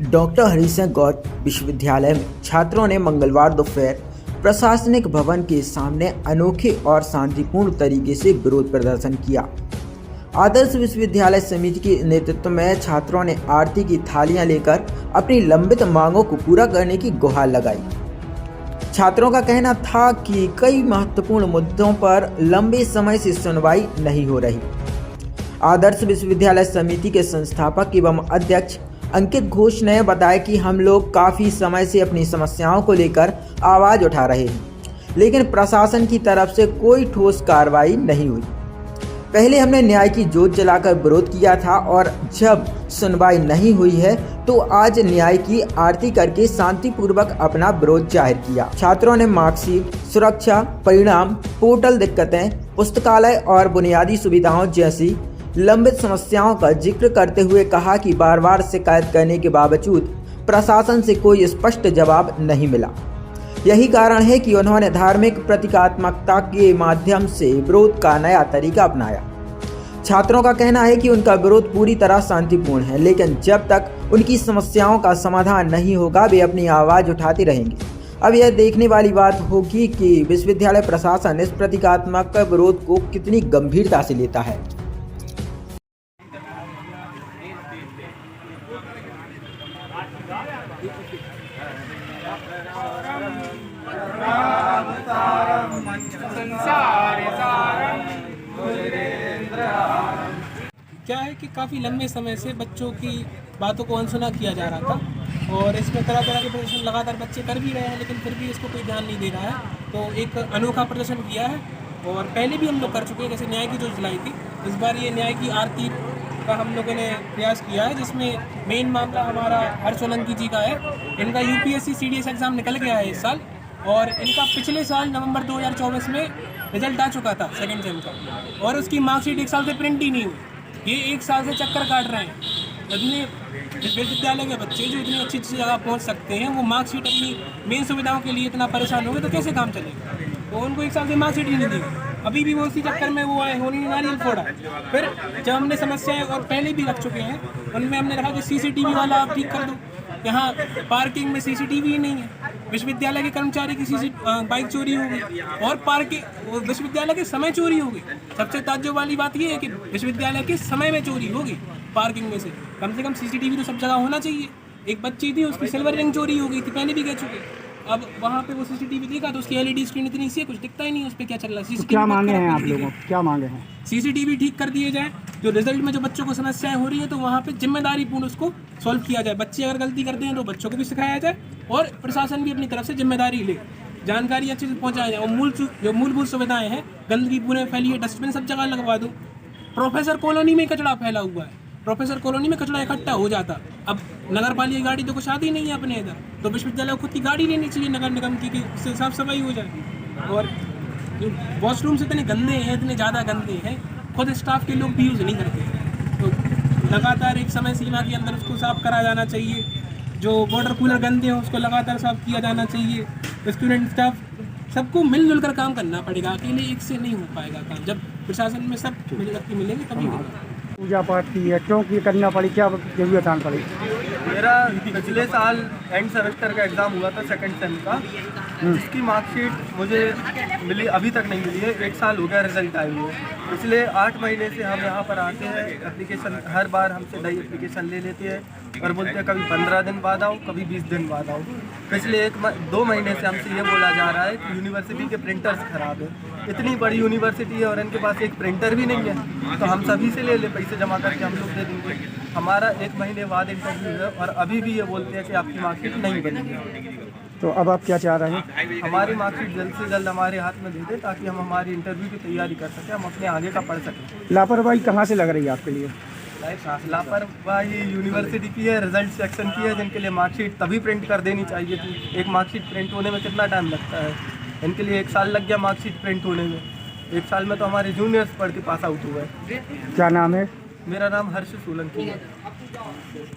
Doctor Harisingh गौर विश्वविद्यालय में छात्रों ने मंगलवार दोपहर प्रशासनिक भवन के सामने अनोखे और शांतिपूर्ण तरीके से विरोध प्रदर्शन किया। आदर्श विश्वविद्यालय समिति के नेतृत्व में छात्रों ने आरती की थालियां लेकर अपनी लंबित मांगों को पूरा करने की गुहार लगाई। छात्रों का कहना था कि कई महत्वपूर्ण मुद्दों पर लंबे समय से सुनवाई नहीं हो रही। आदर्श विश्वविद्यालय समिति के संस्थापक एवं अध्यक्ष अंकित घोष ने बताया कि हम लोग काफ़ी समय से अपनी समस्याओं को लेकर आवाज़ उठा रहे हैं, लेकिन प्रशासन की तरफ से कोई ठोस कार्रवाई नहीं हुई। पहले हमने न्याय की ज्योत जलाकर विरोध किया था और जब सुनवाई नहीं हुई है तो आज न्याय की आरती करके शांतिपूर्वक अपना विरोध जाहिर किया। छात्रों ने मार्कशीट, सुरक्षा, परिणाम, पोर्टल दिक्कतें, पुस्तकालय और बुनियादी सुविधाओं जैसी लंबित समस्याओं का जिक्र करते हुए कहा कि बार बार शिकायत करने के बावजूद प्रशासन से कोई स्पष्ट जवाब नहीं मिला। यही कारण है कि उन्होंने धार्मिक प्रतीकात्मकता के माध्यम से विरोध का नया तरीका अपनाया। छात्रों का कहना है कि उनका विरोध पूरी तरह शांतिपूर्ण है, लेकिन जब तक उनकी समस्याओं का समाधान नहीं होगा वे अपनी आवाज़ उठाते रहेंगे। अब यह देखने वाली बात होगी कि विश्वविद्यालय प्रशासन इस प्रतीकात्मक विरोध को कितनी गंभीरता से लेता है। क्या है कि काफ़ी लंबे समय से बच्चों की बातों को अनसुना किया जा रहा था और इसमें तरह तरह के प्रदर्शन लगातार बच्चे कर भी रहे हैं, लेकिन फिर भी इसको कोई ध्यान नहीं दे रहा है। तो एक अनोखा प्रदर्शन किया है और पहले भी हम लोग कर चुके हैं, जैसे न्याय की जो जलाई थी, इस बार ये न्याय की आरती का हम लोगों ने प्रयास किया है, जिसमें मेन मामला हमारा हर्ष सोलंकी जी का है। इनका यूपीएससी सीडीएस एग्ज़ाम निकल गया है इस साल और इनका पिछले साल नवंबर 2024 में रिजल्ट आ चुका था सेकेंड सेम का, और उसकी मार्कशीट एक साल से प्रिंट ही नहीं हुई। ये एक साल से चक्कर काट रहे हैं। इतने विश्वविद्यालय के बच्चे जो इतनी अच्छी अच्छी जगह पहुंच सकते हैं, वो मार्कशीट अपनी मेन सुविधाओं के लिए इतना परेशान हो गए तो कैसे काम चलेगा। तो उनको एक साल से मार्कशीट ही नहीं दी, अभी भी वो इसी चक्कर में वो आए होनी नारियल फोड़ा। फिर जब हमने समस्याएं और पहले भी रख चुके हैं, उनमें हमने रखा कि सीसीटीवी वाला आप ठीक कर दो। यहाँ पार्किंग में सीसीटीवी ही नहीं है। विश्वविद्यालय के कर्मचारी की बाइक चोरी हो गई और पार्किंग विश्वविद्यालय के समय चोरी हो गई। सबसे ताज्जुब वाली बात यह है कि विश्वविद्यालय के समय में चोरी होगी पार्किंग में से कम सीसीटीवी तो सब जगह होना चाहिए। एक बच्ची थी, उसकी सिल्वर रिंग चोरी हो गई थी, पहले भी कह चुके। अब वहाँ पे वो सीसीटीवी देखा तो उसकी एलईडी स्क्रीन इतनी सी है, कुछ दिखता ही नहीं उस पर क्या चल रहा है। तो क्या मांगे हैं आप लोगों, क्या मांगे हैं? सीसीटीवी ठीक कर दिए जाए, जो रिजल्ट में जो बच्चों को समस्याएं हो रही है तो वहाँ पे जिम्मेदारी पूर्ण उसको सॉल्व किया जाए। बच्चे अगर गलती करते हैं तो बच्चों को भी सिखाया जाए और प्रशासन भी अपनी तरफ से जिम्मेदारी ले, जानकारी अच्छे से पहुँचाया जाए। और जो मूलभूत सुविधाएं हैं, गंदगी पूरे फैली है, डस्टबिन सब जगह लगवा दो। प्रोफेसर कॉलोनी में कचरा फैला हुआ है, प्रोफेसर कॉलोनी में कचरा इकट्ठा हो जाता। अब नगर पालिका गाड़ी तो कुछ आती नहीं है अपने इधर, तो विश्वविद्यालय को खुद की गाड़ी लेनी चाहिए नगर निगम की, उससे साफ सफाई हो जाए। और वॉशरूम्स इतने गंदे हैं, इतने ज़्यादा गंदे हैं, खुद स्टाफ के लोग भी यूज़ नहीं करते हैं। तो लगातार एक समय सीमा के अंदर उसको साफ़ करा जाना चाहिए। जो वाटर कूलर गंदे हैं उसको लगातार साफ़ किया जाना चाहिए। स्टूडेंट स्टाफ सबको मिलजुल कर काम करना पड़ेगा, अकेले एक से नहीं हो पाएगा काम। जब प्रशासन में सब मिलकर के मिलेंगे तभी होगा। पूजा पाठ की है, क्यों की करना पड़ी, क्या जरूरत आन पड़ी? मेरा पिछले साल एंड सेमेस्टर का एग्ज़ाम हुआ था सेकंड सेम का, जिसकी मार्कशीट मुझे मिली अभी तक नहीं मिली है। एक साल हो गया रिजल्ट आए हुए। पिछले 8 महीने से हम यहाँ पर आते हैं, एप्लीकेशन हर बार हमसे नई एप्लीकेशन ले लेते हैं और बोलते हैं कभी 15 दिन बाद आओ, कभी 20 दिन बाद आओ। पिछले 2 महीने से हमसे ये बोला जा रहा है कि यूनिवर्सिटी के प्रिंटर्स ख़राब है। इतनी बड़ी यूनिवर्सिटी है और इनके पास एक प्रिंटर भी नहीं है, तो हम सभी से ले पैसे जमा करके हम लोग दे देंगे। हमारा 1 महीने बाद इंटरव्यू है और अभी भी ये बोलते हैं कि आपकी मार्कशीट नहीं बनेगी। तो अब आप क्या चाह रहे हैं? हमारी मार्कशीट जल्द से जल्द हमारे हाथ में दे दें ताकि हम हमारी इंटरव्यू की तैयारी कर सकें, हम अपने आगे का पढ़ सकें। लापरवाही कहाँ से लग रही है आपके लिए? लापरवाही यूनिवर्सिटी की है, रिजल्ट सेक्शन की है, जिनके लिए मार्कशीट तभी प्रिंट कर देनी चाहिए थी। एक मार्कशीट प्रिंट होने में कितना टाइम लगता है? इनके लिए 1 साल लग गया मार्कशीट प्रिंट होने में। 1 साल में तो हमारे जूनियर्स पढ़ के पास आउट हुए हैं। क्या नाम है? मेरा नाम हर्ष सोलंकी है।